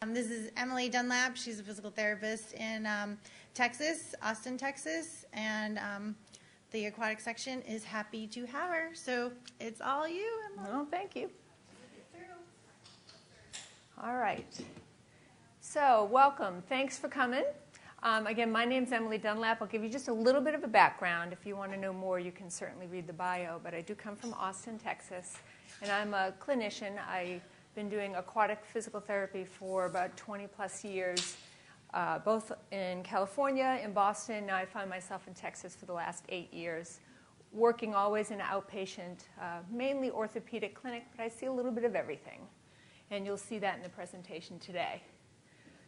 This is Emily Dunlap. She's a physical therapist in Texas, Austin, Texas, and the aquatic section is happy to have her. So it's all you, Emily. Oh, thank you. All right. So welcome. Thanks for coming. Again, my name's Emily Dunlap. I'll give you just a little bit of a background. If you want to know more, you can certainly read the bio. But I do come from Austin, Texas, and I'm a clinician. I've been doing aquatic physical therapy for about 20-plus years, both in California, in Boston. Now I find myself in Texas for the last 8 years, working always in an outpatient, mainly orthopedic clinic, but I see a little bit of everything. And you'll see that in the presentation today.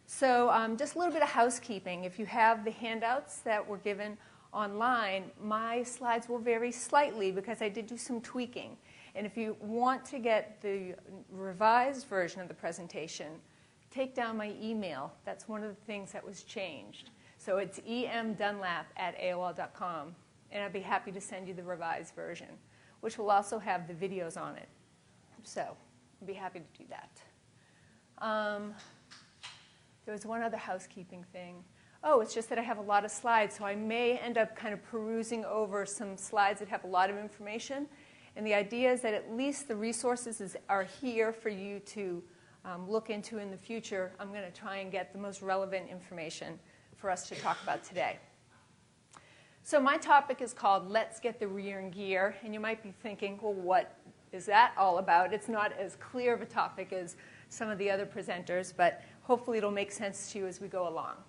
So just a little bit of housekeeping. If you have the handouts that were given online, my slides will vary slightly because I did do some tweaking. And if you want to get the revised version of the presentation, take down my email. That's one of the things that was changed. So it's emdunlap@aol.com, and I'd be happy to send you the revised version, which will also have the videos on it. So I'd be happy to do that. There was one other housekeeping thing. Oh, it's just that I have a lot of slides, so I may end up kind of perusing over some slides that have a lot of information. And the idea is that at least the resources are here for you to look into in the future. I'm going to try and get the most relevant information for us to talk about today. So my topic is called Let's Get the Rear in Gear. And you might be thinking, well, what is that all about? It's not as clear of a topic as some of the other presenters, but hopefully it'll make sense to you as we go along.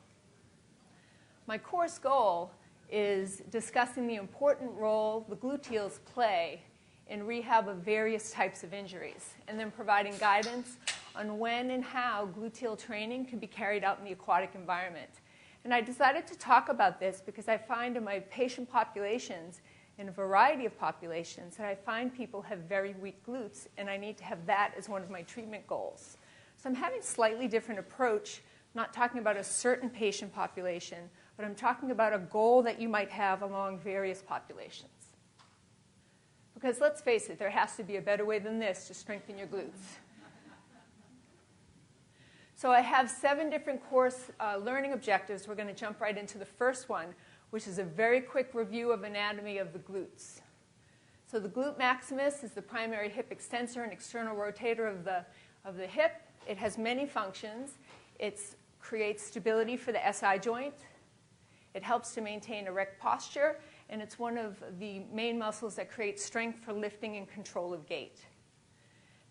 My course goal is discussing the important role the gluteals play in rehab of various types of injuries, and then providing guidance on when and how gluteal training can be carried out in the aquatic environment. And I decided to talk about this because I find in my patient populations, in a variety of populations, that I find people have very weak glutes, and I need to have that as one of my treatment goals. So I'm having a slightly different approach, not talking about a certain patient population, but I'm talking about a goal that you might have along various populations. Because let's face it, there has to be a better way than this to strengthen your glutes. So I have 7 different course learning objectives. We're going to jump right into the first one, which is a very quick review of anatomy of the glutes. So the glute maximus is the primary hip extensor and external rotator of the hip. It has many functions. It creates stability for the SI joint. It helps to maintain erect posture. And it's one of the main muscles that create strength for lifting and control of gait.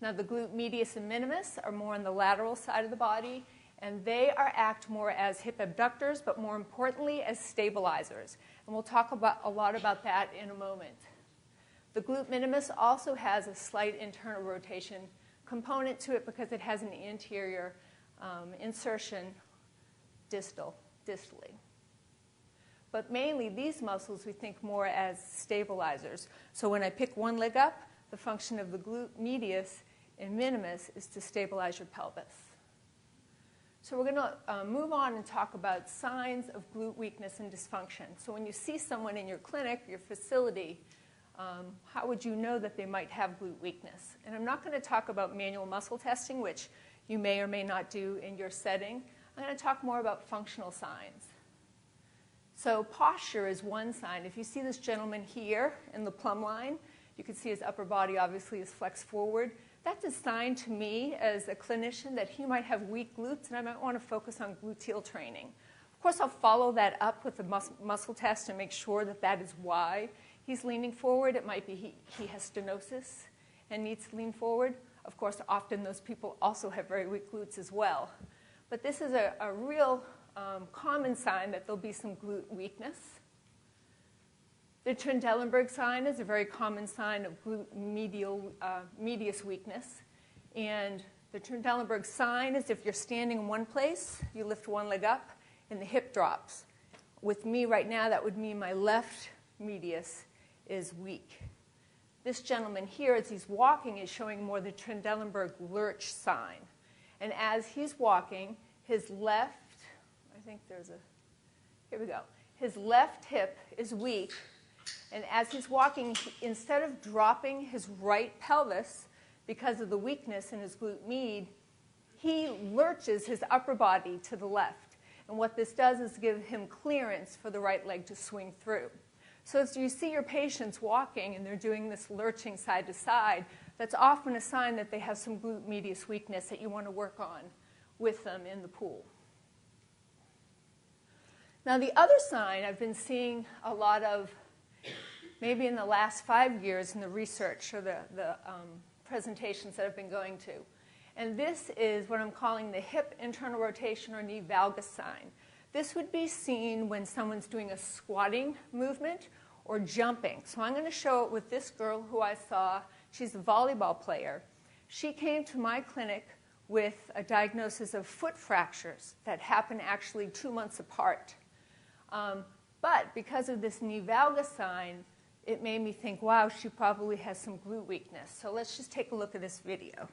Now, the glute medius and minimus are more on the lateral side of the body, and they act more as hip abductors, but more importantly, as stabilizers. And we'll talk a lot about that in a moment. The glute minimus also has a slight internal rotation component to it because it has an anterior insertion distally. But mainly, these muscles we think more as stabilizers. So when I pick one leg up, the function of the glute medius and minimus is to stabilize your pelvis. So we're going to move on and talk about signs of glute weakness and dysfunction. So when you see someone in your clinic, your facility, how would you know that they might have glute weakness? And I'm not going to talk about manual muscle testing, which you may or may not do in your setting. I'm going to talk more about functional signs. So posture is one sign. If you see this gentleman here in the plumb line, you can see his upper body obviously is flexed forward. That's a sign to me as a clinician that he might have weak glutes, and I might want to focus on gluteal training. Of course, I'll follow that up with a muscle test and make sure that that is why he's leaning forward. It might be he has stenosis and needs to lean forward. Of course, often those people also have very weak glutes as well. But this is a real common sign that there'll be some glute weakness. The Trendelenburg sign is a very common sign of glute medius weakness. And the Trendelenburg sign is if you're standing in one place, you lift one leg up, and the hip drops. With me right now, that would mean my left medius is weak. This gentleman here, as he's walking, is showing more the Trendelenburg lurch sign. And as he's walking, his left, here we go. His left hip is weak, and as he's walking, instead of dropping his right pelvis because of the weakness in his glute med, he lurches his upper body to the left. And what this does is give him clearance for the right leg to swing through. So as you see your patients walking and they're doing this lurching side to side, that's often a sign that they have some glute medius weakness that you want to work on with them in the pool. Now, the other sign I've been seeing a lot of, maybe in the last 5 years in the research or the presentations that I've been going to, and this is what I'm calling the hip internal rotation or knee valgus sign. This would be seen when someone's doing a squatting movement or jumping. So I'm going to show it with this girl who I saw. She's a volleyball player. She came to my clinic with a diagnosis of foot fractures that happened actually 2 months apart. But because of this knee valgus sign, it made me think, wow, she probably has some glute weakness. So let's just take a look at this video.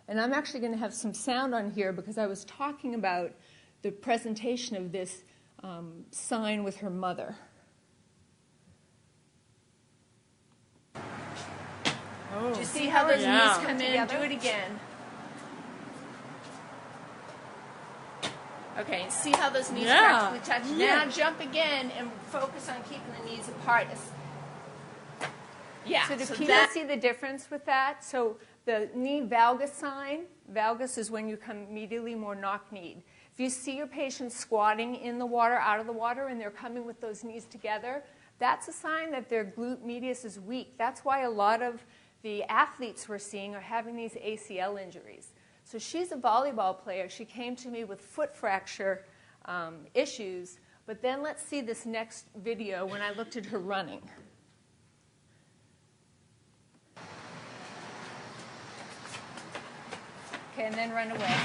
And I'm actually going to have some sound on here because I was talking about the presentation of this sign with her mother. Oh. Do you see how those knees come in? Do it again. Okay, see how those knees practically touch? Yeah. Now jump again and focus on keeping the knees apart. Yeah. So do people see the difference with that? So the knee valgus sign, valgus is when you come immediately more knock-kneed. If you see your patient squatting in the water, out of the water, and they're coming with those knees together, that's a sign that their glute medius is weak. That's why a lot of the athletes we're seeing are having these ACL injuries. So she's a volleyball player. She came to me with foot fracture issues. But then let's see this next video when I looked at her running. Okay, and then run away.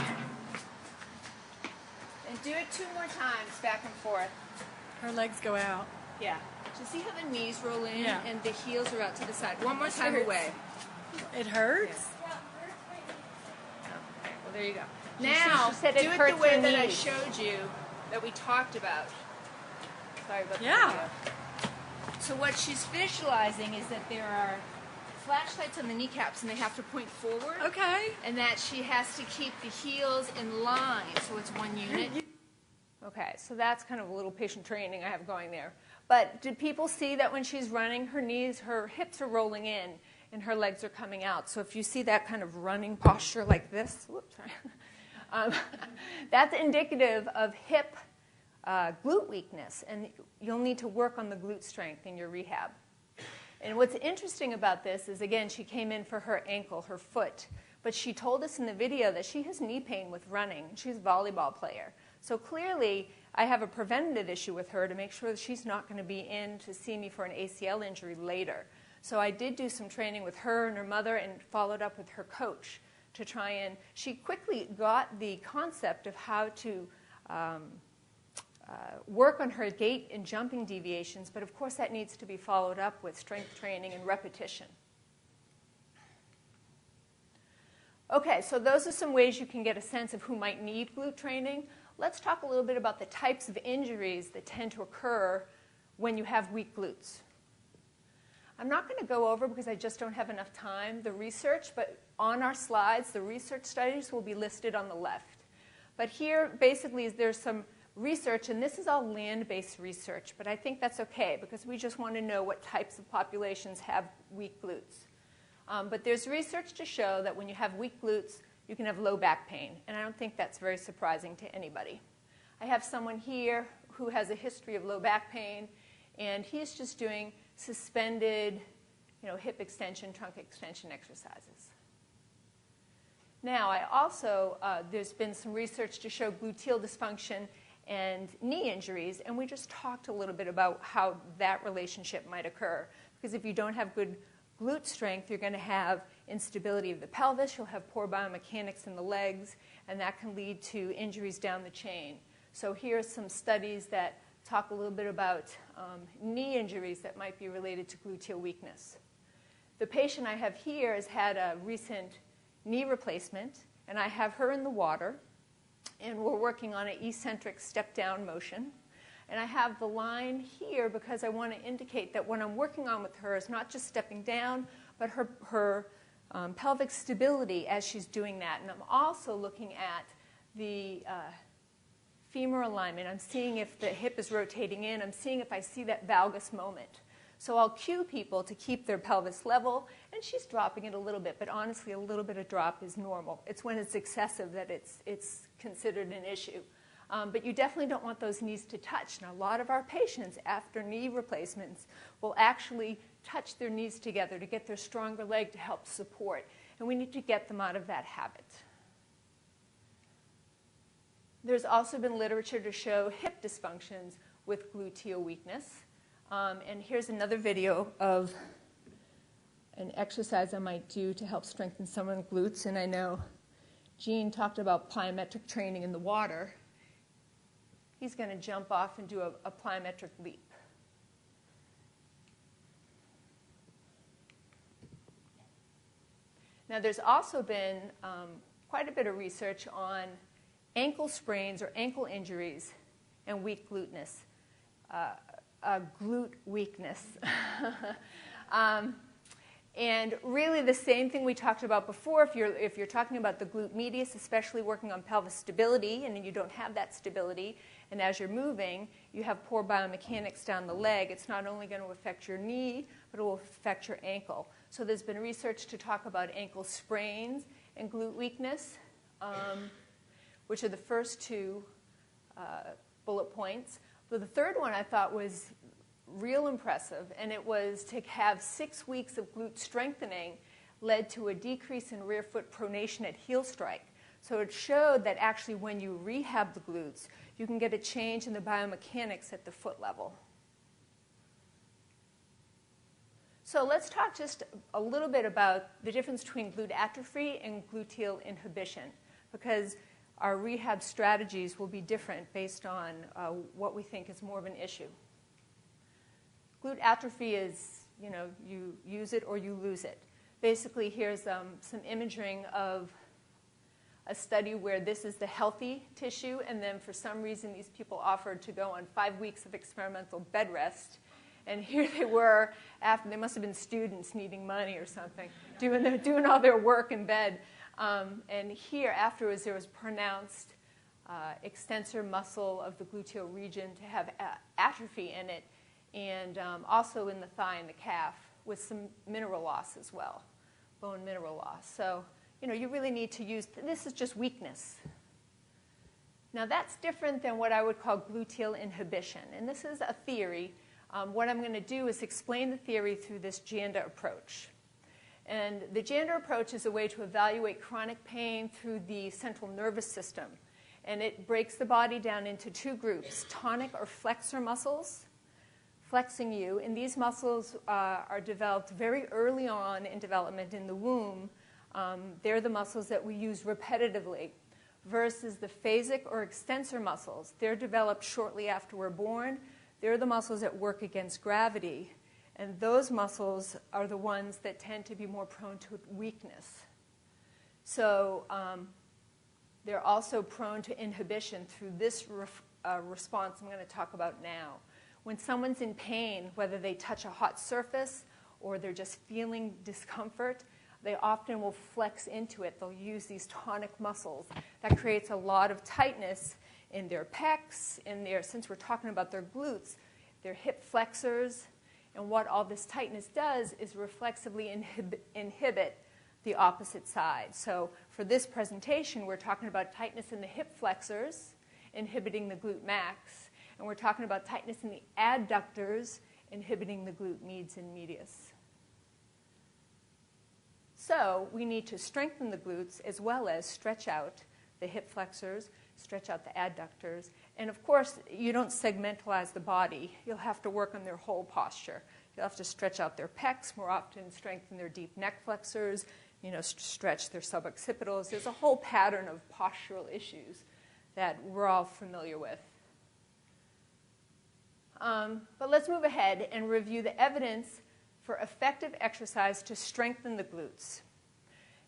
And do it 2 more times, back and forth. Her legs go out. Yeah. So see how the knees roll in Yeah. and the heels are out to the side. One more time hurts. away. It hurts? Okay, well, there you go. Now, do it the way that I showed you, that we talked about. Sorry about that. Yeah. So what she's visualizing is that there are flashlights on the kneecaps and they have to point forward. Okay. And that she has to keep the heels in line, so it's one unit. Okay, so that's kind of a little patient training I have going there. But did people see that when she's running, her knees, her hips are rolling in and her legs are coming out? So if you see that kind of running posture like this, whoops, sorry, that's indicative of hip glute weakness, and you'll need to work on the glute strength in your rehab. And what's interesting about this is, again, she came in for her ankle, her foot, but she told us in the video that she has knee pain with running. She's a volleyball player. So clearly, I have a preventative issue with her to make sure that she's not going to be in to see me for an ACL injury later. So I did do some training with her and her mother and followed up with her coach to try and, she quickly got the concept of how to work on her gait and jumping deviations, but of course that needs to be followed up with strength training and repetition. Okay, so those are some ways you can get a sense of who might need glute training. Let's talk a little bit about the types of injuries that tend to occur when you have weak glutes. I'm not going to go over, because I just don't have enough time, the research, but on our slides, the research studies will be listed on the left. But here, basically, there's some research, and this is all land-based research, but I think that's okay, because we just want to know what types of populations have weak glutes. But there's research to show that when you have weak glutes, you can have low back pain, and I don't think that's very surprising to anybody. I have someone here who has a history of low back pain, and he's just doing suspended, hip extension, trunk extension exercises. Now, I also, there's been some research to show gluteal dysfunction and knee injuries, and we just talked a little bit about how that relationship might occur. Because if you don't have good glute strength, you're going to have instability of the pelvis, you'll have poor biomechanics in the legs, and that can lead to injuries down the chain. So here are some studies that talk a little bit about knee injuries that might be related to gluteal weakness. The patient I have here has had a recent knee replacement, and I have her in the water, and we're working on an eccentric step-down motion. And I have the line here because I want to indicate that what I'm working on with her is not just stepping down, but her pelvic stability as she's doing that. And I'm also looking at the femur alignment. I'm seeing if the hip is rotating in. I'm seeing if I see that valgus moment. So I'll cue people to keep their pelvis level, and she's dropping it a little bit, but honestly, a little bit of drop is normal. It's when it's excessive that it's considered an issue. But you definitely don't want those knees to touch. Now, a lot of our patients, after knee replacements, will actually touch their knees together to get their stronger leg to help support, and we need to get them out of that habit. There's also been literature to show hip dysfunctions with gluteal weakness. And here's another video of an exercise I might do to help strengthen some of the glutes. And I know Gene talked about plyometric training in the water. He's going to jump off and do a plyometric leap. Now, there's also been quite a bit of research on ankle sprains or ankle injuries and weak gluteness. Glute weakness. And really the same thing we talked about before. If you're talking about the glute medius, especially working on pelvis stability, and you don't have that stability, and as you're moving, you have poor biomechanics down the leg, it's not only going to affect your knee, but it will affect your ankle. So there's been research to talk about ankle sprains and glute weakness, which are the first two bullet points. But the third one I thought was real impressive, and it was to have 6 weeks of glute strengthening led to a decrease in rear foot pronation at heel strike. So it showed that actually when you rehab the glutes, you can get a change in the biomechanics at the foot level. So let's talk just a little bit about the difference between glute atrophy and gluteal inhibition, because our rehab strategies will be different based on what we think is more of an issue. Glute atrophy is, you use it or you lose it. Basically, here's some imaging of a study where this is the healthy tissue, and then for some reason these people offered to go on 5 weeks of experimental bed rest. And here they were, after they must have been students needing money or something, doing all their work in bed. And here, afterwards, there was pronounced extensor muscle of the gluteal region to have atrophy in it, and also in the thigh and the calf with some mineral loss as well, bone mineral loss. So, you really need to use, this is just weakness. Now, that's different than what I would call gluteal inhibition, and this is a theory. What I'm going to do is explain the theory through this Janda approach. And the Janda approach is a way to evaluate chronic pain through the central nervous system. And it breaks the body down into 2 groups, tonic or flexor muscles, flexing you. And these muscles are developed very early on in development in the womb. They're the muscles that we use repetitively, versus the phasic or extensor muscles. They're developed shortly after we're born. They're the muscles that work against gravity. And those muscles are the ones that tend to be more prone to weakness. So they're also prone to inhibition through this response I'm going to talk about now. When someone's in pain, whether they touch a hot surface or they're just feeling discomfort, they often will flex into it. They'll use these tonic muscles. That creates a lot of tightness in their pecs, since we're talking about their glutes, their hip flexors. And what all this tightness does is reflexively inhibit the opposite side. So for this presentation, we're talking about tightness in the hip flexors, inhibiting the glute max. And we're talking about tightness in the adductors, inhibiting the glute medius and medius. So we need to strengthen the glutes as well as stretch out the hip flexors, stretch out the adductors. And of course, you don't segmentalize the body. You'll have to work on their whole posture. You'll have to stretch out their pecs more often, strengthen their deep neck flexors, stretch their suboccipitals. There's a whole pattern of postural issues that we're all familiar with. But let's move ahead and review the evidence for effective exercise to strengthen the glutes.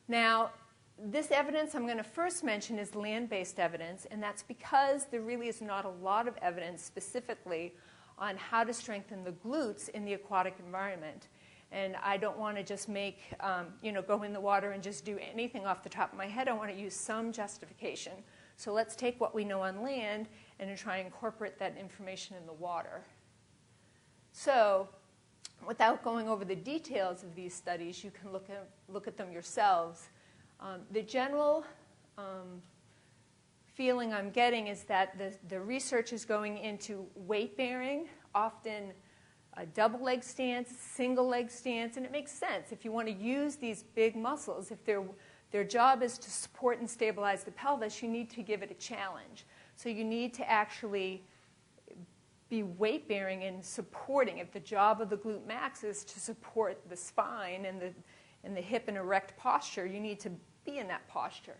Now, this evidence I'm going to first mention is land-based evidence, and that's because there really is not a lot of evidence specifically on how to strengthen the glutes in the aquatic environment. And I don't want to just make, go in the water and just do anything off the top of my head. I want to use some justification. So let's take what we know on land and try and incorporate that information in the water. So without going over the details of these studies, you can look at them yourselves. The general feeling I'm getting is that the research is going into weight bearing, often a double leg stance, single leg stance, and it makes sense. If you want to use these big muscles, if their job is to support and stabilize the pelvis, you need to give it a challenge. So you need to actually be weight bearing and supporting. If the job of the glute max is to support the spine and the hip and erect posture, you need to be in that posture.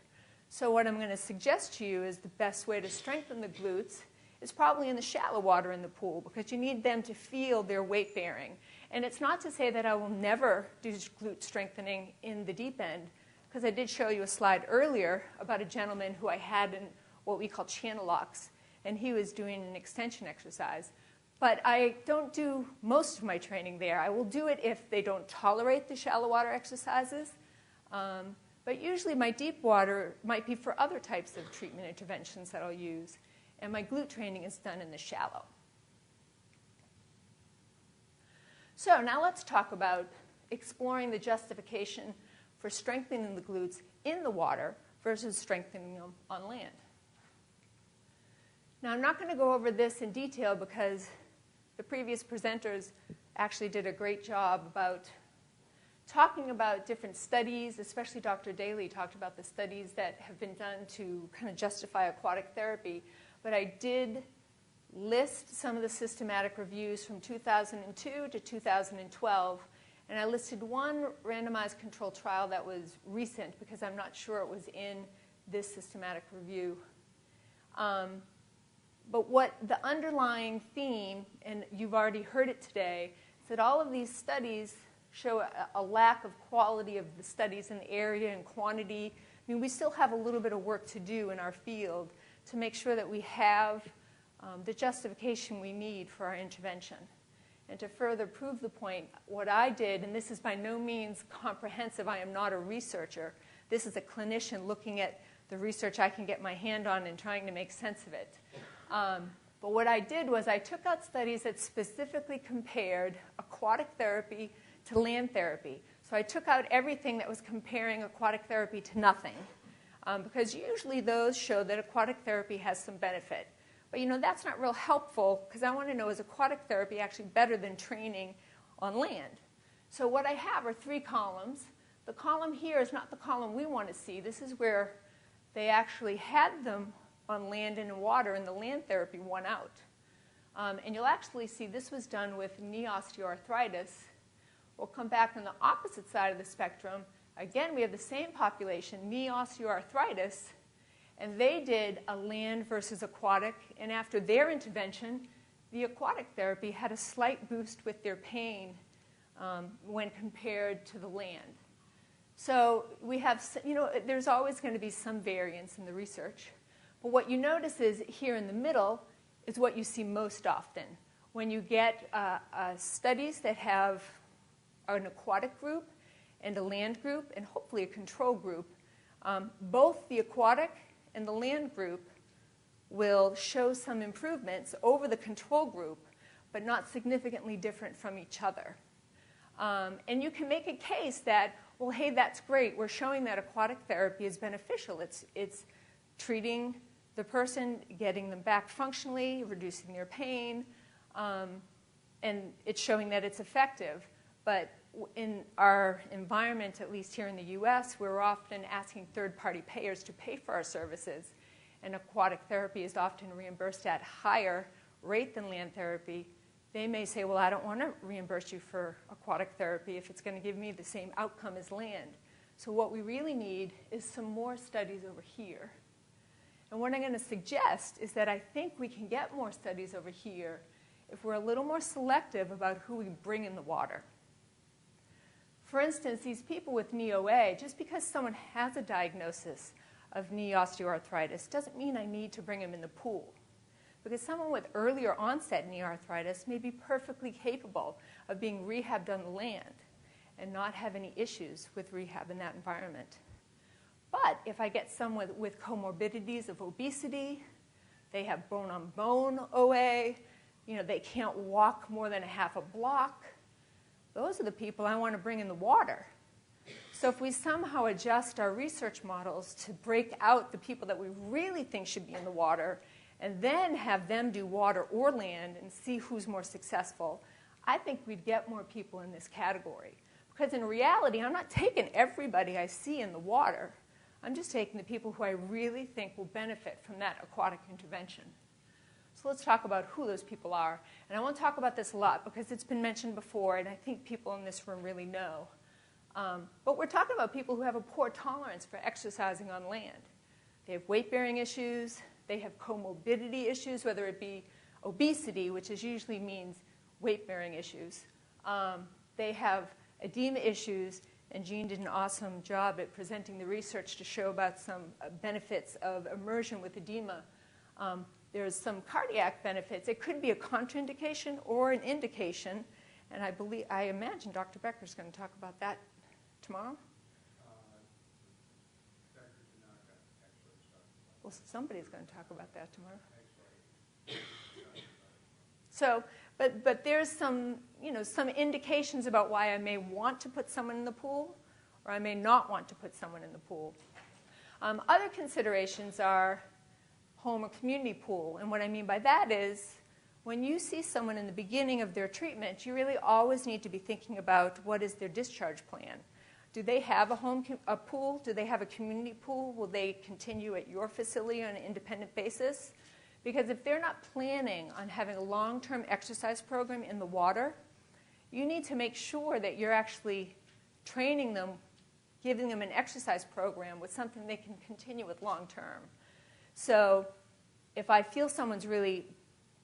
So what I'm going to suggest to you is the best way to strengthen the glutes is probably in the shallow water in the pool, because you need them to feel their weight bearing. And it's not to say that I will never do glute strengthening in the deep end, because I did show you a slide earlier about a gentleman who I had in what we call channel locks, and he was doing an extension exercise. But I don't do most of my training there. I will do it if they don't tolerate the shallow water exercises. But usually my deep water might be for other types of treatment interventions that I'll use. And my glute training is done in the shallow. So now let's talk about exploring the justification for strengthening the glutes in the water versus strengthening them on land. Now, I'm not going to go over this in detail because the previous presenters actually did a great job about talking about different studies, especially Dr. Daly talked about the studies that have been done to kind of justify aquatic therapy. But I did list some of the systematic reviews from 2002 to 2012. And I listed one randomized controlled trial that was recent because I'm not sure it was in this systematic review. But what the underlying theme, and you've already heard it today, is that all of these studies show a lack of quality of the studies in the area and quantity. I mean, we still have a little bit of work to do in our field to make sure that we have the justification we need for our intervention. And to further prove the point, what I did, and this is by no means comprehensive, I am not a researcher. This is a clinician looking at the research I can get my hand on and trying to make sense of it. But what I did was I took out studies that specifically compared aquatic therapy to land therapy. So I took out everything that was comparing aquatic therapy to nothing, because usually those show that aquatic therapy has some benefit. But that's not real helpful, because I want to know, is aquatic therapy actually better than training on land? So what I have are 3 columns. The column here is not the column we want to see. This is where they actually had them on land and in water, and the land therapy won out. And you'll actually see this was done with knee osteoarthritis. We'll come back on the opposite side of the spectrum. Again, we have the same population, knee osteoarthritis, and they did a land versus aquatic. And after their intervention, the aquatic therapy had a slight boost with their pain when compared to the land. So we have, there's always going to be some variance in the research. But what you notice is here in the middle is what you see most often. When you get studies that have an aquatic group and a land group and hopefully a control group, both the aquatic and the land group will show some improvements over the control group, but not significantly different from each other. And you can make a case that, well, hey, that's great. We're showing that aquatic therapy is beneficial. It's treating the person, getting them back functionally, reducing their pain, and it's showing that it's effective. But in our environment, at least here in the U.S., we're often asking third-party payers to pay for our services, and aquatic therapy is often reimbursed at higher rate than land therapy. They may say, well, I don't want to reimburse you for aquatic therapy if it's going to give me the same outcome as land. So what we really need is some more studies over here. And what I'm going to suggest is that I think we can get more studies over here if we're a little more selective about who we bring in the water. For instance, these people with knee OA, just because someone has a diagnosis of knee osteoarthritis doesn't mean I need to bring them in the pool. Because someone with earlier onset knee arthritis may be perfectly capable of being rehabbed on the land. and not have any issues with rehab in that environment. But if I get someone with comorbidities of obesity, they have bone-on-bone OA, they can't walk more than a half a block, those are the people I want to bring in the water. So if we somehow adjust our research models to break out the people that we really think should be in the water and then have them do water or land and see who's more successful, I think we'd get more people in this category. Because in reality, I'm not taking everybody I see in the water. I'm just taking the people who I really think will benefit from that aquatic intervention. So let's talk about who those people are. And I won't talk about this a lot because it's been mentioned before, and I think people in this room really know. But we're talking about people who have a poor tolerance for exercising on land. They have weight-bearing issues. They have comorbidity issues, whether it be obesity, which usually means weight-bearing issues. They have edema issues, and Jean did an awesome job at presenting the research to show about some benefits of immersion with edema. There's some cardiac benefits. It could be a contraindication or an indication, and I imagine Dr. Becker's going to talk about that tomorrow. Well, somebody's going to talk about that tomorrow. So, but there's some indications about why I may want to put someone in the pool, or I may not want to put someone in the pool. Other considerations are home or community pool, and what I mean by that is when you see someone in the beginning of their treatment, you really always need to be thinking about what is their discharge plan. Do they have a pool? Do they have a community pool? Will they continue at your facility on an independent basis? Because if they're not planning on having a long-term exercise program in the water, you need to make sure that you're actually training them, giving them an exercise program with something they can continue with long-term. So if I feel someone's really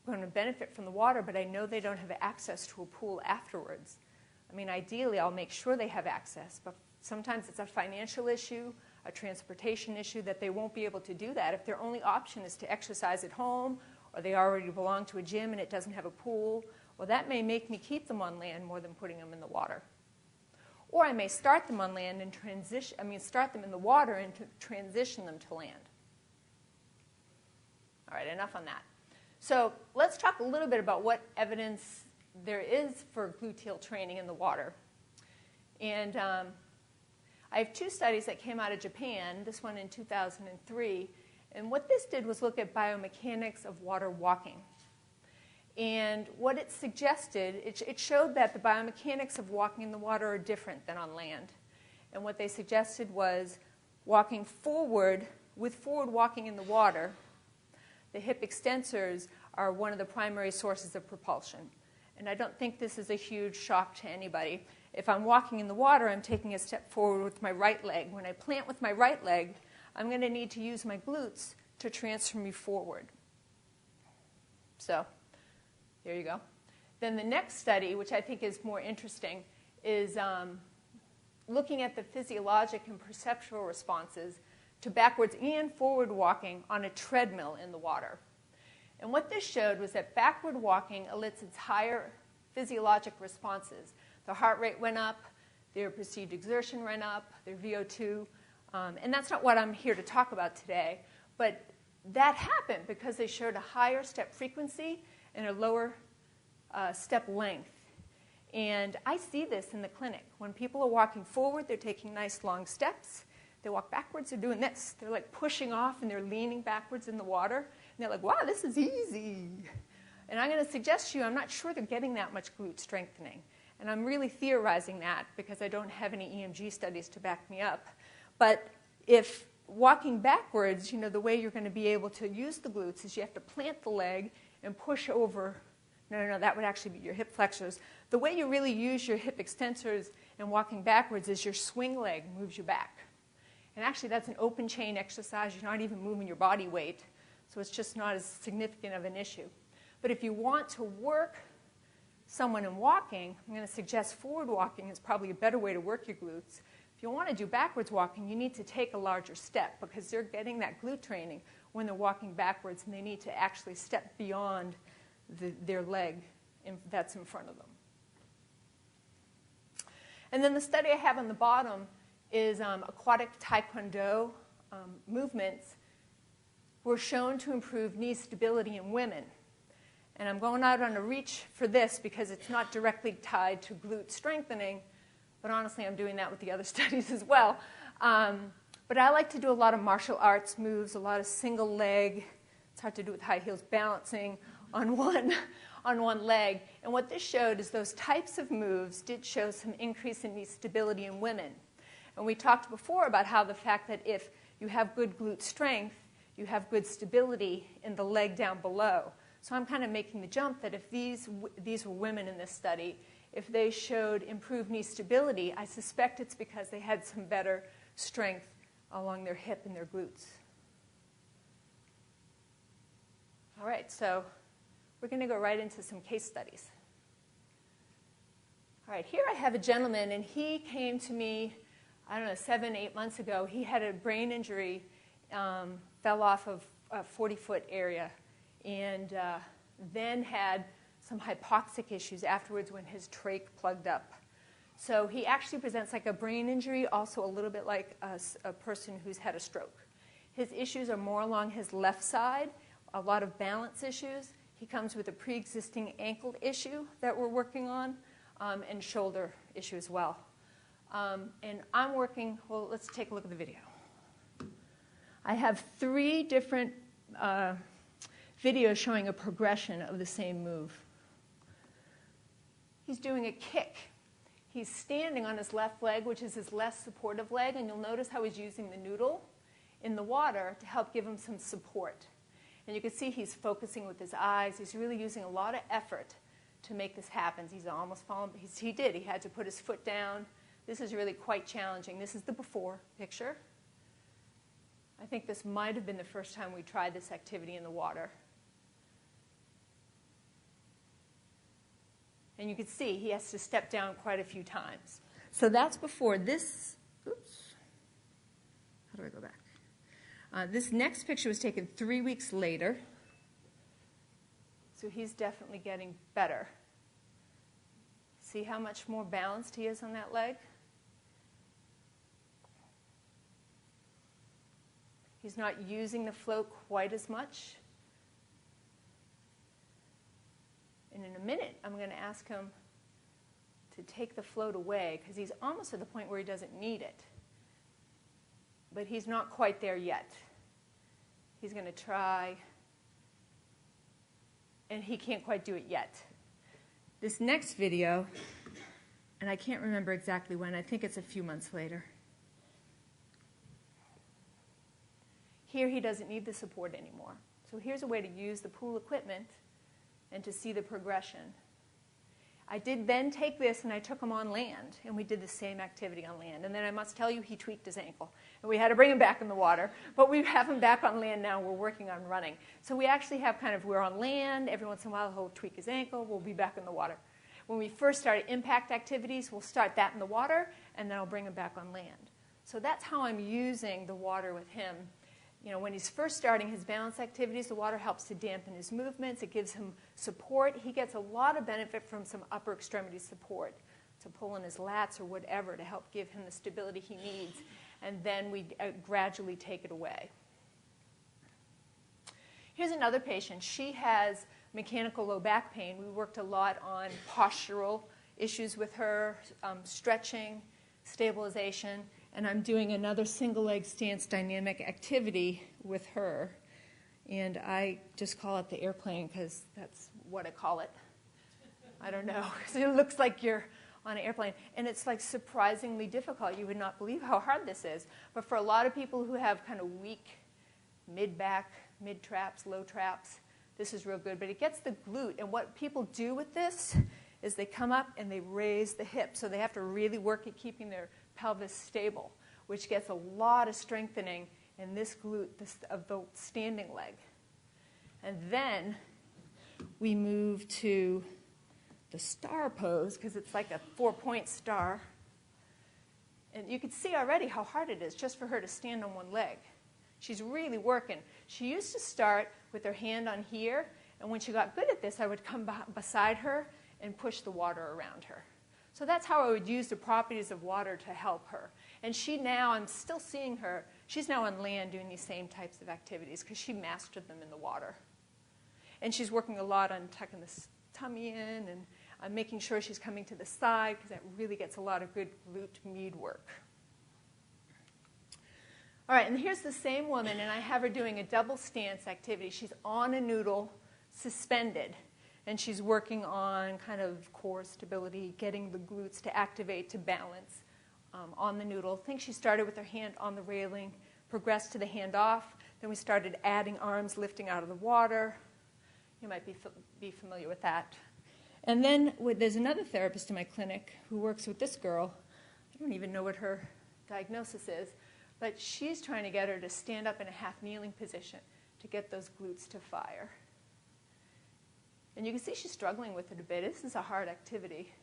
going to benefit from the water, but I know they don't have access to a pool afterwards, ideally I'll make sure they have access, but sometimes it's a financial issue, a transportation issue, that they won't be able to do that. If their only option is to exercise at home, or they already belong to a gym and it doesn't have a pool, well, that may make me keep them on land more than putting them in the water. Or I may start them on land and start them in the water and transition them to land. All right, enough on that. So let's talk a little bit about what evidence there is for gluteal training in the water. And I have two studies that came out of Japan, this one in 2003. And what this did was look at biomechanics of water walking. And what it suggested, it showed that the biomechanics of walking in the water are different than on land. And what they suggested was walking forward, with forward walking in the water, the hip extensors are one of the primary sources of propulsion. And I don't think this is a huge shock to anybody. If I'm walking in the water, I'm taking a step forward with my right leg. When I plant with my right leg, I'm going to need to use my glutes to transfer me forward. So there you go. Then the next study, which I think is more interesting, is looking at the physiologic and perceptual responses to backwards and forward walking on a treadmill in the water. And what this showed was that backward walking elicits higher physiologic responses. The heart rate went up, their perceived exertion went up, their VO2. And that's not what I'm here to talk about today. But that happened because they showed a higher step frequency and a lower step length. And I see this in the clinic. When people are walking forward, they're taking nice long steps. They walk backwards, they're doing this. They're like pushing off and they're leaning backwards in the water. And they're like, wow, this is easy. And I'm going to suggest to you, I'm not sure they're getting that much glute strengthening. And I'm really theorizing that because I don't have any EMG studies to back me up. But if walking backwards, the way you're going to be able to use the glutes is you have to plant the leg and push over. No, that would actually be your hip flexors. The way you really use your hip extensors and walking backwards is your swing leg moves you back. And actually, that's an open chain exercise. You're not even moving your body weight. So it's just not as significant of an issue. But if you want to work someone in walking, I'm going to suggest forward walking is probably a better way to work your glutes. If you want to do backwards walking, you need to take a larger step because they're getting that glute training when they're walking backwards, and they need to actually step beyond their leg that's in front of them. And then the study I have on the bottom is aquatic taekwondo movements were shown to improve knee stability in women. And I'm going out on a reach for this because it's not directly tied to glute strengthening, but honestly, I'm doing that with the other studies as well. But I like to do a lot of martial arts moves, a lot of single leg. It's hard to do with high heels, balancing on one leg. And what this showed is those types of moves did show some increase in knee stability in women. And we talked before about how the fact that if you have good glute strength, you have good stability in the leg down below. So I'm kind of making the jump that if these were women in this study, if they showed improved knee stability, I suspect it's because they had some better strength along their hip and their glutes. All right, so we're going to go right into some case studies. All right, here I have a gentleman, and he came to me, 7, 8 months ago. He had a brain injury, fell off of a 40-foot area, and then had some hypoxic issues afterwards when his trach plugged up. So he actually presents like a brain injury, also a little bit like a person who's had a stroke. His issues are more along his left side, a lot of balance issues. He comes with a pre-existing ankle issue that we're working on, and shoulder issue as well. And I'm working, well, let's take a look at the video. I have 3 different videos showing a progression of the same move. He's doing a kick. He's standing on his left leg, which is his less supportive leg, and you'll notice how he's using the noodle in the water to help give him some support. And you can see he's focusing with his eyes. He's really using a lot of effort to make this happen. He's almost fallen. He did. He had to put his foot down. This is really quite challenging. This is the before picture. I think this might have been the first time we tried this activity in the water. And you can see he has to step down quite a few times. So that's before this. Oops. How do I go back? This next picture was taken 3 weeks later. So he's definitely getting better. See how much more balanced he is on that leg? He's not using the float quite as much. And in a minute, I'm going to ask him to take the float away because he's almost at the point where he doesn't need it. But he's not quite there yet. He's going to try, and he can't quite do it yet. This next video, and I can't remember exactly when, I think it's a few months later. Here he doesn't need the support anymore. So here's a way to use the pool equipment and to see the progression. I did then take this and I took him on land, and we did the same activity on land. And then I must tell you, he tweaked his ankle. And we had to bring him back in the water. But we have him back on land now. We're working on running. So we actually have we're on land. Every once in a while, he'll tweak his ankle. We'll be back in the water. When we first started impact activities, we'll start that in the water, and then I'll bring him back on land. So that's how I'm using the water with him. You know, when he's first starting his balance activities, the water helps to dampen his movements. It gives him support. He gets a lot of benefit from some upper extremity support to pull in his lats or whatever to help give him the stability he needs. And then we gradually take it away. Here's another patient. She has mechanical low back pain. We worked a lot on postural issues with her, stretching, stabilization. And I'm doing another single leg stance dynamic activity with her. And I just call it the airplane because that's what I call it. I don't know. It looks like you're on an airplane. And it's like surprisingly difficult. You would not believe how hard this is. But for a lot of people who have kind of weak mid-back, mid-traps, low traps, this is real good. But it gets the glute. And what people do with this is they come up and they raise the hip. So they have to really work at keeping their pelvis stable, which gets a lot of strengthening in this glute of the standing leg. And then we move to the star pose because it's like a 4-point star. And you can see already how hard it is just for her to stand on one leg. She's really working. She used to start with her hand on here, and when she got good at this, I would come beside her and push the water around her. So that's how I would use the properties of water to help her. And she now, I'm still seeing her, she's now on land doing these same types of activities because she mastered them in the water. And she's working a lot on tucking the tummy in and making sure she's coming to the side because that really gets a lot of good glute med work. All right, and here's the same woman, and I have her doing a double stance activity. She's on a noodle, suspended, and she's working on kind of core stability, getting the glutes to activate, to balance on the noodle. I think she started with her hand on the railing, progressed to the hand off. Then we started adding arms lifting out of the water. You might be familiar with that. And then there's another therapist in my clinic who works with this girl. I don't even know what her diagnosis is, but she's trying to get her to stand up in a half-kneeling position to get those glutes to fire. And you can see she's struggling with it a bit. This is a hard activity.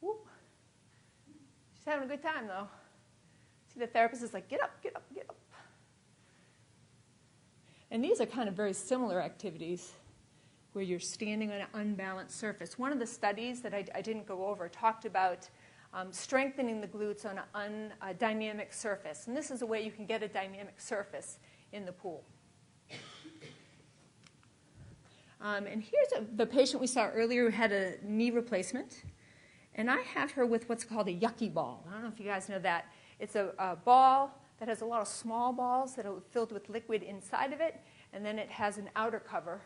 Whoop. She's having a good time, though. See, the therapist is like, get up, get up, get up. And these are kind of very similar activities where you're standing on an unbalanced surface. One of the studies that I didn't go over talked about strengthening the glutes on a dynamic surface. And this is a way you can get a dynamic surface in the pool. And here's the patient we saw earlier who had a knee replacement. And I have her with what's called a yucky ball. I don't know if you guys know that. It's a ball that has a lot of small balls that are filled with liquid inside of it, and then it has an outer cover.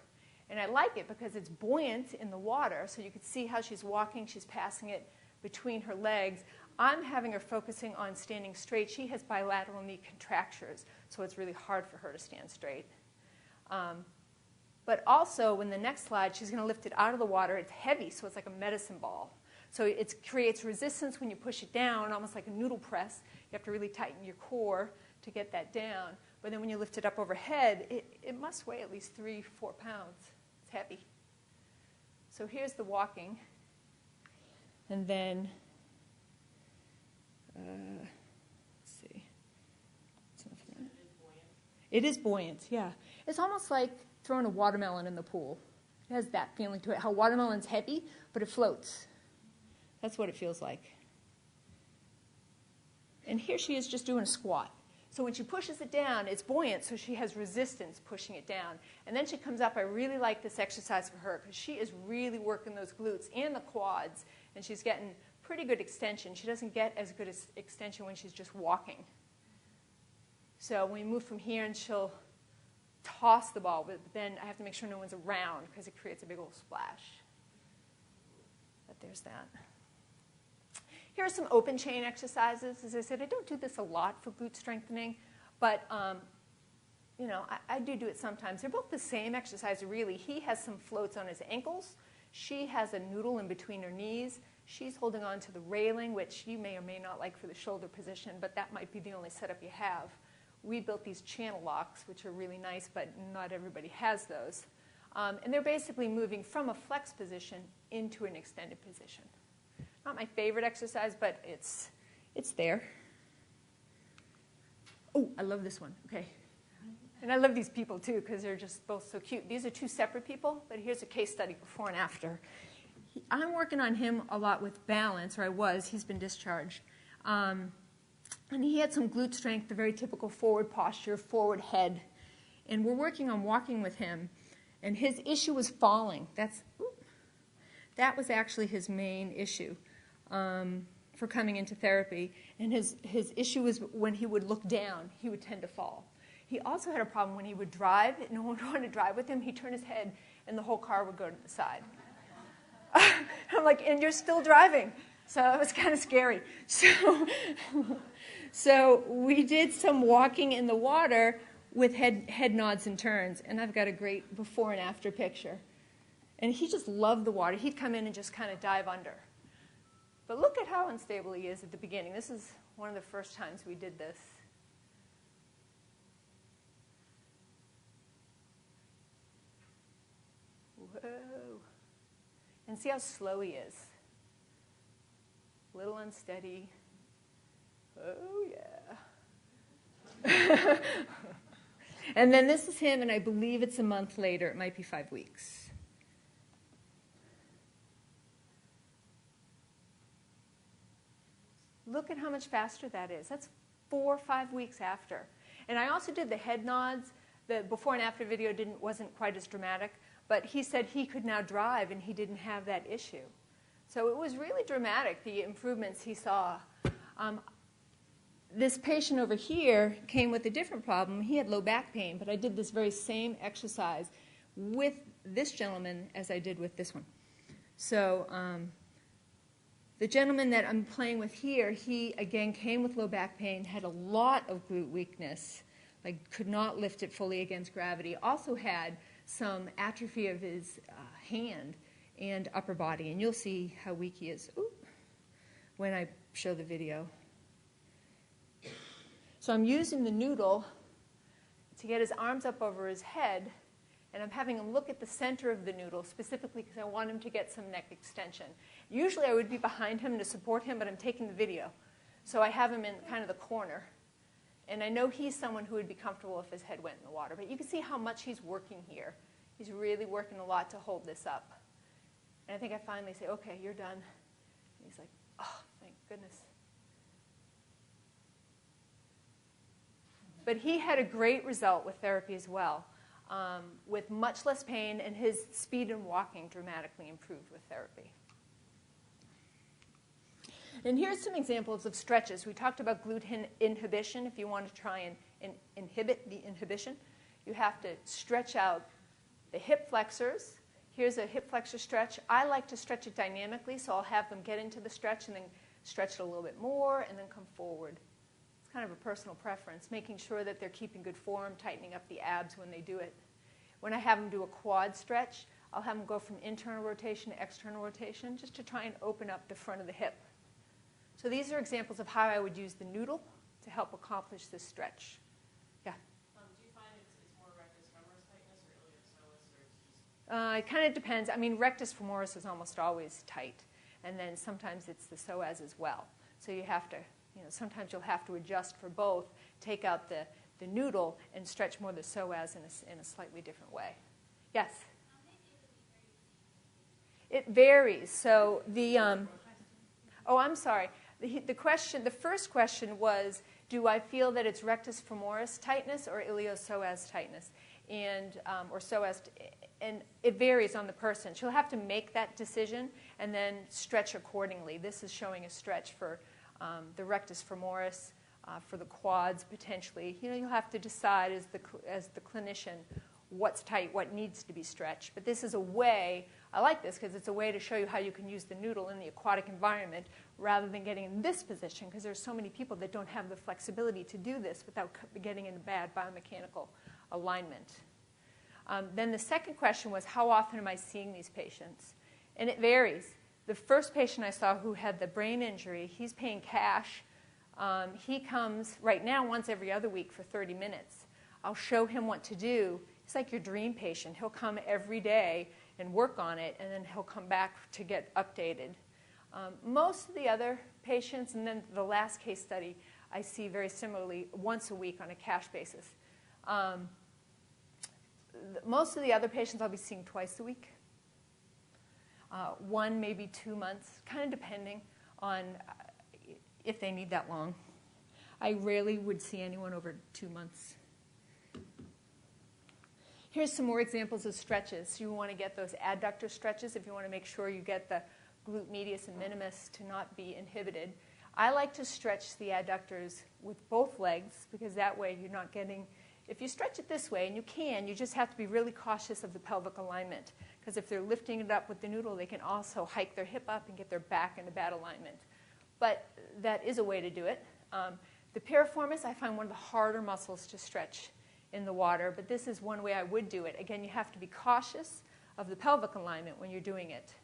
And I like it because it's buoyant in the water, so you can see how she's walking. She's passing it between her legs. I'm having her focusing on standing straight. She has bilateral knee contractures, so it's really hard for her to stand straight. But also, in the next slide, she's going to lift it out of the water. It's heavy, so it's like a medicine ball. So it creates resistance when you push it down, almost like a noodle press. You have to really tighten your core to get that down. But then when you lift it up overhead, it must weigh at least 3-4 pounds. It's heavy. So here's the walking. And then, let's see. It is buoyant, yeah. It's almost like throwing a watermelon in the pool. It has that feeling to it, how watermelon's heavy, but it floats. That's what it feels like. And here she is just doing a squat. So when she pushes it down, it's buoyant, so she has resistance pushing it down. And then she comes up. I really like this exercise for her because she is really working those glutes and the quads, and she's getting pretty good extension. She doesn't get as good as extension when she's just walking. So when we move from here, and she'll toss the ball, but then I have to make sure no one's around because it creates a big old splash. But there's that. Here are some open chain exercises. As I said, I don't do this a lot for glute strengthening, but I do it sometimes. They're both the same exercise, really. He has some floats on his ankles. She has a noodle in between her knees. She's holding on to the railing, which you may or may not like for the shoulder position, but that might be the only setup you have. We built these channel locks, which are really nice, but not everybody has those. And they're basically moving from a flex position into an extended position. Not my favorite exercise, but it's there. Oh, I love this one. Okay. And I love these people, too, because they're just both so cute. These are two separate people, but here's a case study before and after. I'm working on him a lot with balance, or I was. He's been discharged. And he had some glute strength, the very typical forward posture, forward head. And we're working on walking with him. And his issue was falling. That was actually his main issue for coming into therapy. And his issue was when he would look down, he would tend to fall. He also had a problem when he would drive. No one would want to drive with him. He'd turn his head, and the whole car would go to the side. I'm like, and you're still driving. So it was kind of scary. So we did some walking in the water with head nods and turns. And I've got a great before and after picture. And he just loved the water. He'd come in and just kind of dive under. But look at how unstable he is at the beginning. This is one of the first times we did this. Whoa. And see how slow he is. A little unsteady. Oh, yeah. And then this is him, and I believe it's a month later. It might be 5 weeks. much faster that is. That's 4 or 5 weeks after. And I also did the head nods. The before and after video wasn't quite as dramatic, but he said he could now drive and he didn't have that issue. So it was really dramatic, the improvements he saw. This patient over here came with a different problem. He had low back pain, but I did this very same exercise with this gentleman as I did with this one. So the gentleman that I'm playing with here, he, again, came with low back pain, had a lot of glute weakness, like could not lift it fully against gravity, also had some atrophy of his hand and upper body. And you'll see how weak he is when I show the video. So I'm using the noodle to get his arms up over his head, and I'm having him look at the center of the noodle, specifically because I want him to get some neck extension. Usually I would be behind him to support him, but I'm taking the video. So I have him in kind of the corner. And I know he's someone who would be comfortable if his head went in the water. But you can see how much he's working here. He's really working a lot to hold this up. And I think I finally say, okay, you're done. And he's like, oh, thank goodness. But he had a great result with therapy as well, with much less pain, and his speed in walking dramatically improved with therapy. And here's some examples of stretches. We talked about glute inhibition. If you want to try and inhibit the inhibition, you have to stretch out the hip flexors. Here's a hip flexor stretch. I like to stretch it dynamically, so I'll have them get into the stretch and then stretch it a little bit more and then come forward. It's kind of a personal preference, making sure that they're keeping good form, tightening up the abs when they do it. When I have them do a quad stretch, I'll have them go from internal rotation to external rotation just to try and open up the front of the hip. So these are examples of how I would use the noodle to help accomplish this stretch. Yeah? Do you find it's more rectus femoris tightness or iliopsoas, or it's just... It kind of depends. I mean, rectus femoris is almost always tight, and then sometimes it's the psoas as well. So you have to, sometimes you'll have to adjust for both, take out the noodle and stretch more the psoas in a slightly different way. Yes? It varies. So the... oh, I'm sorry. The first question was, do I feel that it's rectus femoris tightness or iliopsoas tightness, and or psoas? And it varies on the person. She'll have to make that decision and then stretch accordingly. This is showing a stretch for the rectus femoris, for the quads potentially. You'll have to decide as the clinician what's tight, what needs to be stretched. But this is a way. I like this because it's a way to show you how you can use the noodle in the aquatic environment rather than getting in this position, because there's so many people that don't have the flexibility to do this without getting in bad biomechanical alignment. Then the second question was, how often am I seeing these patients? And it varies. The first patient I saw who had the brain injury, he's paying cash. He comes right now once every other week for 30 minutes. I'll show him what to do. He's like your dream patient. He'll come every day and work on it, and then he'll come back to get updated. Most of the other patients, and then the last case study, I see very similarly once a week on a cash basis. Most of the other patients I'll be seeing twice a week. 1, maybe 2 months, kind of depending on if they need that long. I rarely would see anyone over 2 months. Here's some more examples of stretches. You want to get those adductor stretches if you want to make sure you get the glute medius and minimus to not be inhibited. I like to stretch the adductors with both legs because that way you're not getting... If you stretch it this way, and you just have to be really cautious of the pelvic alignment, because if they're lifting it up with the noodle, they can also hike their hip up and get their back into bad alignment. But that is a way to do it. The piriformis, I find one of the harder muscles to stretch in the water, but this is one way I would do it. Again, you have to be cautious of the pelvic alignment when you're doing it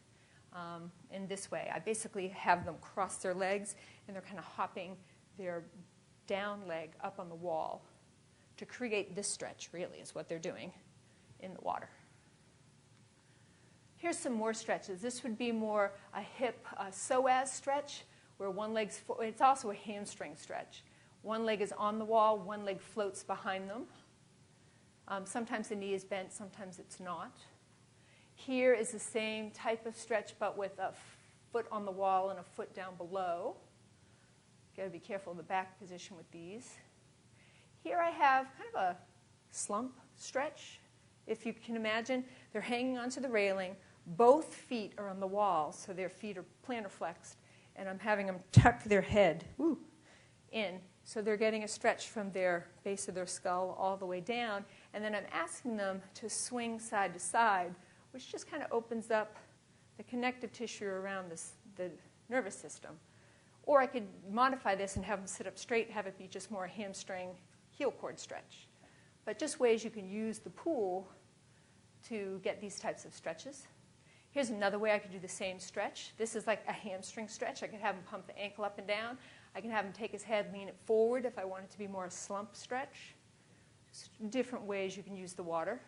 in this way. I basically have them cross their legs, and they're kind of hopping their down leg up on the wall to create this stretch, really, is what they're doing in the water. Here's some more stretches. This would be more a hip psoas stretch, where one leg's, it's also a hamstring stretch. One leg is on the wall, one leg floats behind them. Sometimes the knee is bent, sometimes it's not. Here is the same type of stretch, but with a foot on the wall and a foot down below. Got to be careful of the back position with these. Here I have kind of a slump stretch. If you can imagine, they're hanging onto the railing. Both feet are on the wall, so their feet are plantar flexed, and I'm having them tuck their head in. So they're getting a stretch from their base of their skull all the way down, and then I'm asking them to swing side to side, which just kind of opens up the connective tissue around the nervous system. Or I could modify this and have them sit up straight, have it be just more a hamstring heel cord stretch. But just ways you can use the pool to get these types of stretches. Here's another way I could do the same stretch. This is like a hamstring stretch. I could have him pump the ankle up and down. I can have him take his head, lean it forward if I want it to be more a slump stretch. Just different ways you can use the water.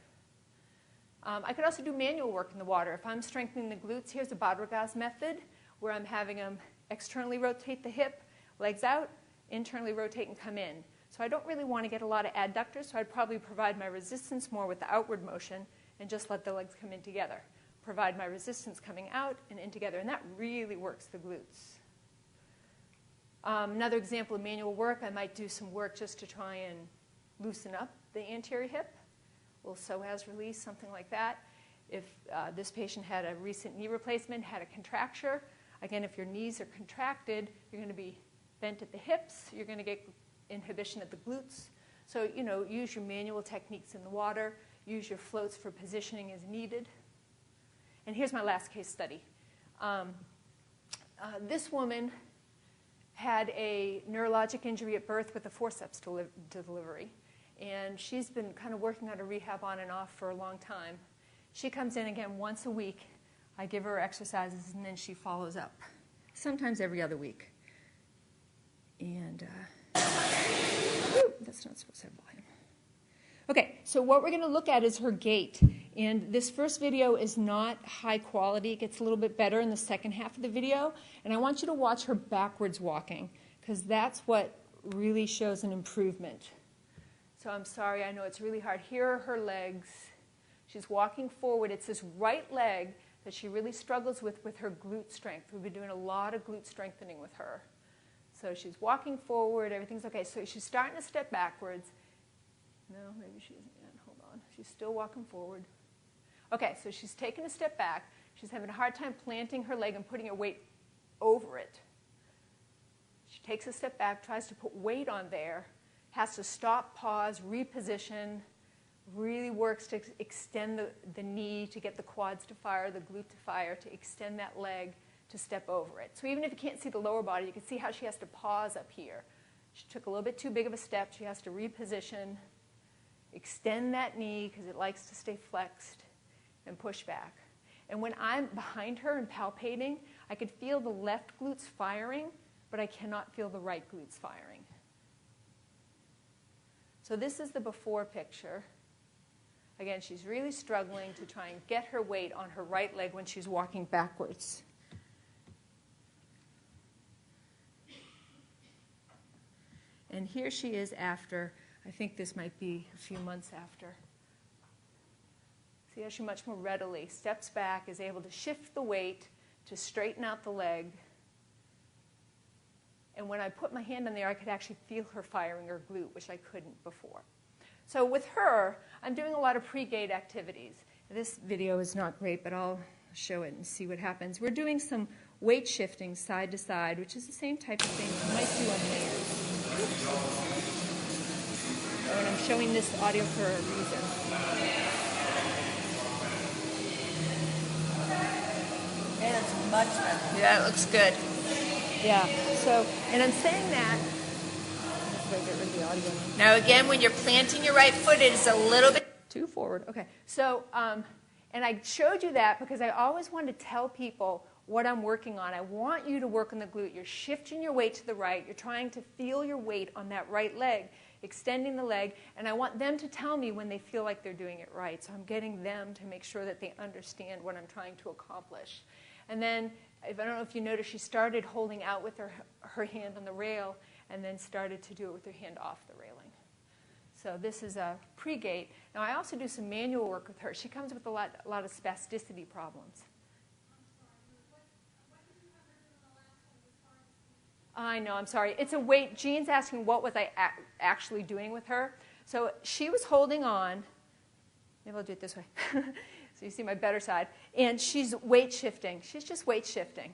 I could also do manual work in the water. If I'm strengthening the glutes, here's the Badragas method, where I'm having them externally rotate the hip, legs out, internally rotate and come in. So I don't really want to get a lot of adductors, so I'd probably provide my resistance more with the outward motion and just let the legs come in together. Provide my resistance coming out and in together, and that really works the glutes. Another example of manual work, I might do some work just to try and loosen up the anterior hip. A little psoas release, something like that. If this patient had a recent knee replacement, had a contracture, again, if your knees are contracted, you're going to be bent at the hips. You're going to get inhibition at the glutes. So, use your manual techniques in the water. Use your floats for positioning as needed. And here's my last case study. This woman had a neurologic injury at birth with a forceps delivery. And she's been kind of working on a rehab on and off for a long time. She comes in again once a week. I give her exercises, and then she follows up, sometimes every other week. And that's not supposed to have volume. Okay, so what we're going to look at is her gait. And this first video is not high quality. It gets a little bit better in the second half of the video. And I want you to watch her backwards walking, because that's what really shows an improvement. So I'm sorry, I know it's really hard. Here are her legs. She's walking forward. It's this right leg that she really struggles with her glute strength. We've been doing a lot of glute strengthening with her. So she's walking forward. Everything's okay. So she's starting to step backwards. No, maybe she isn't yet. Hold on. She's still walking forward. Okay, so she's taking a step back. She's having a hard time planting her leg and putting her weight over it. She takes a step back, tries to put weight on there, has to stop, pause, reposition, really works to extend the knee to get the quads to fire, the glute to fire, to extend that leg to step over it. So even if you can't see the lower body, you can see how she has to pause up here. She took a little bit too big of a step. She has to reposition, extend that knee because it likes to stay flexed, and push back. And when I'm behind her and palpating, I could feel the left glutes firing, but I cannot feel the right glutes firing. So this is the before picture. Again, she's really struggling to try and get her weight on her right leg when she's walking backwards. And here she is after. I think this might be a few months after. See how she much more readily steps back, is able to shift the weight to straighten out the leg. And when I put my hand on there, I could actually feel her firing her glute, which I couldn't before. So with her, I'm doing a lot of pre-gait activities. This video is not great, but I'll show it and see what happens. We're doing some weight shifting side to side, which is the same type of thing you might do on hands. Oh, and I'm showing this audio for a reason. And it's much better. Yeah, it looks good. Yeah, so, and I'm saying that. Get rid of the audio. Now again, when you're planting your right foot, it is a little bit Too forward. Okay. So, and I showed you that because I always want to tell people what I'm working on. I want you to work on the glute. You're shifting your weight to the right. You're trying to feel your weight on that right leg, extending the leg, and I want them to tell me when they feel like they're doing it right. So I'm getting them to make sure that they understand what I'm trying to accomplish. And then, I don't know if you noticed, she started holding out with her hand on the rail and then started to do it with her hand off the railing. So this is a pre-gait. Now I also do some manual work with her. She comes with a lot of spasticity problems. I know, I'm sorry. It's a weight. Jean's asking what was I actually doing with her. So she was holding on. Maybe I'll do it this way. So you see my better side. And she's weight shifting. She's just weight shifting.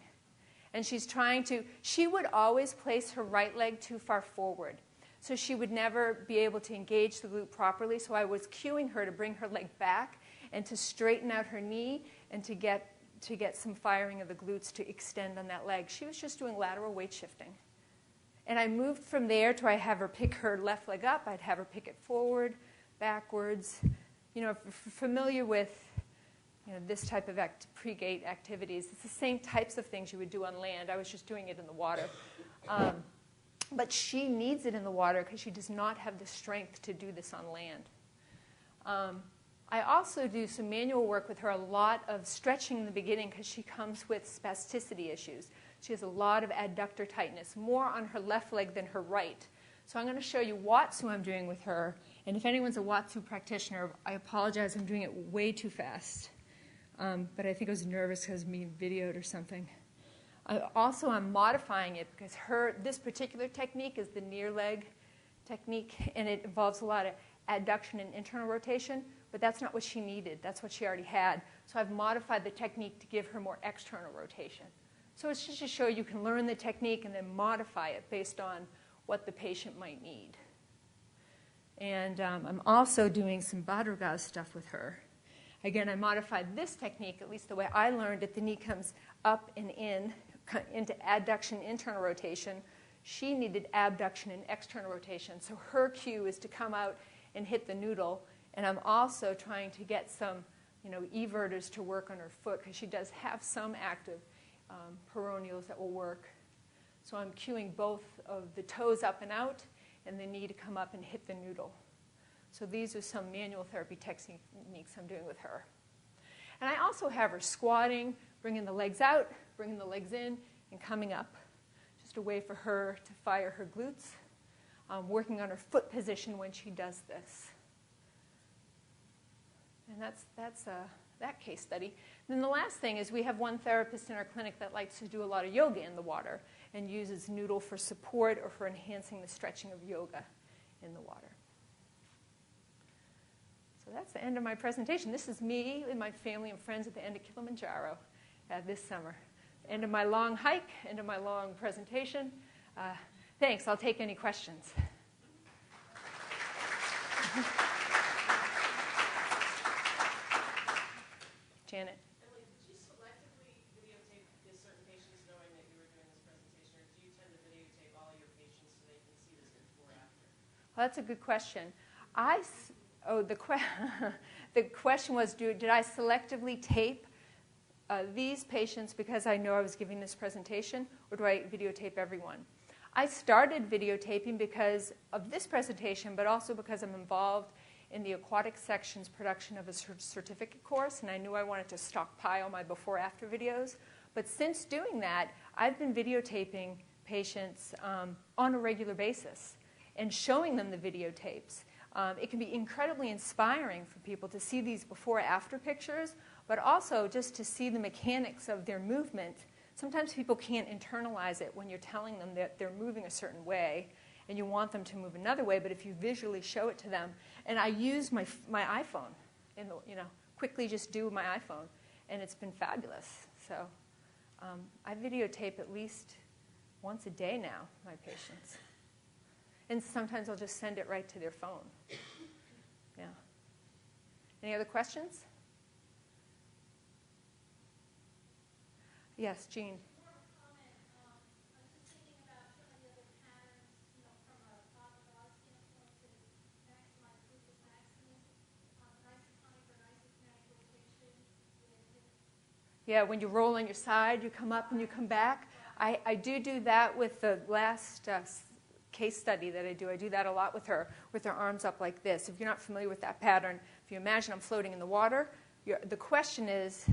And she's trying to, she would always place her right leg too far forward. So she would never be able to engage the glute properly. So I was cueing her to bring her leg back and to straighten out her knee and to get some firing of the glutes to extend on that leg. She was just doing lateral weight shifting. And I moved from there to I have her pick her left leg up. I'd have her pick it forward, backwards. You know, if you're familiar with this type of pre-gait activities, it's the same types of things you would do on land. I was just doing it in the water. But she needs it in the water because she does not have the strength to do this on land. I also do some manual work with her, a lot of stretching in the beginning because she comes with spasticity issues. She has a lot of adductor tightness, more on her left leg than her right. So I'm going to show you Watsu I'm doing with her. And if anyone's a Watsu practitioner, I apologize, I'm doing it way too fast. But I think I was nervous because of me videoed or something. I'm modifying it because this particular technique is the near leg technique, and it involves a lot of adduction and internal rotation, but that's not what she needed. That's what she already had. So I've modified the technique to give her more external rotation. So it's just to show you can learn the technique and then modify it based on what the patient might need. And I'm also doing some Bhadragas stuff with her. Again, I modified this technique, at least the way I learned it. The knee comes up and into adduction, internal rotation. She needed abduction and external rotation. So her cue is to come out and hit the noodle. And I'm also trying to get some, everters to work on her foot because she does have some active peroneals that will work. So I'm cueing both of the toes up and out and the knee to come up and hit the noodle. So these are some manual therapy techniques I'm doing with her. And I also have her squatting, bringing the legs out, bringing the legs in, and coming up. Just a way for her to fire her glutes, working on her foot position when she does this. And that's that case study. And then the last thing is we have one therapist in our clinic that likes to do a lot of yoga in the water and uses noodle for support or for enhancing the stretching of yoga in the water. So that's the end of my presentation. This is me and my family and friends at the end of Kilimanjaro this summer. End of my long hike, end of my long presentation. Thanks. I'll take any questions. Janet. Emily, did you selectively videotape these certain patients knowing that you were doing this presentation, or do you tend to videotape all your patients so they can see this before or after? Well, that's a good question. The question was, did I selectively tape these patients because I know I was giving this presentation, or do I videotape everyone? I started videotaping because of this presentation, but also because I'm involved in the aquatic section's production of a certificate course, and I knew I wanted to stockpile my before-after videos. But since doing that, I've been videotaping patients on a regular basis and showing them the videotapes. It can be incredibly inspiring for people to see these before-after pictures, but also just to see the mechanics of their movement. Sometimes people can't internalize it when you're telling them that they're moving a certain way, and you want them to move another way, but if you visually show it to them, and I use my iPhone, quickly just do my iPhone, and it's been fabulous. So I videotape at least once a day now, my patients. And sometimes I'll just send it right to their phone. Yeah. Any other questions? Yes, Jean. Yeah, when you roll on your side, you come up and you come back. I do that with the last case study that I do. I do that a lot with her arms up like this. If you're not familiar with that pattern, if you imagine I'm floating in the water, the question is,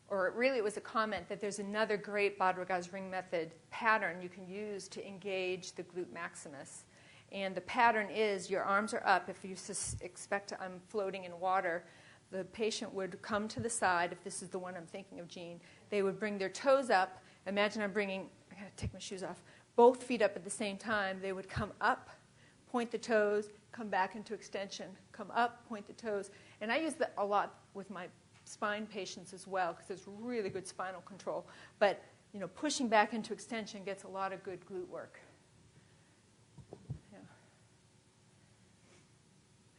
or really it was a comment, that there's another great Bhadragas ring method pattern you can use to engage the glute maximus. And the pattern is your arms are up. If you expect I'm floating in water, the patient would come to the side. If this is the one I'm thinking of, Jean, they would bring their toes up imagine I'm bringing, I gotta take my shoes off, both feet up at the same time. They would come up, point the toes, come back into extension, come up, point the toes. And I use that a lot with my spine patients as well because there's really good spinal control. But pushing back into extension gets a lot of good glute work. Yeah.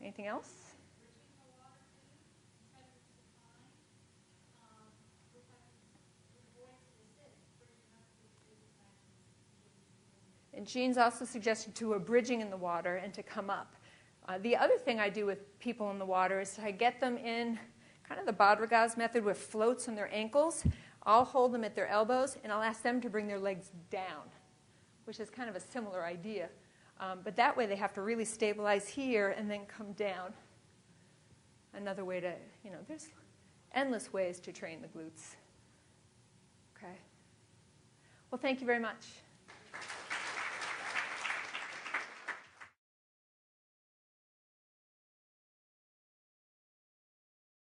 Anything else? And Jean's also suggesting to a bridging in the water and to come up. The other thing I do with people in the water is I get them in kind of the Badragas method with floats on their ankles. I'll hold them at their elbows, and I'll ask them to bring their legs down, which is kind of a similar idea. But that way they have to really stabilize here and then come down. Another way to, there's endless ways to train the glutes. Okay. Well, thank you very much.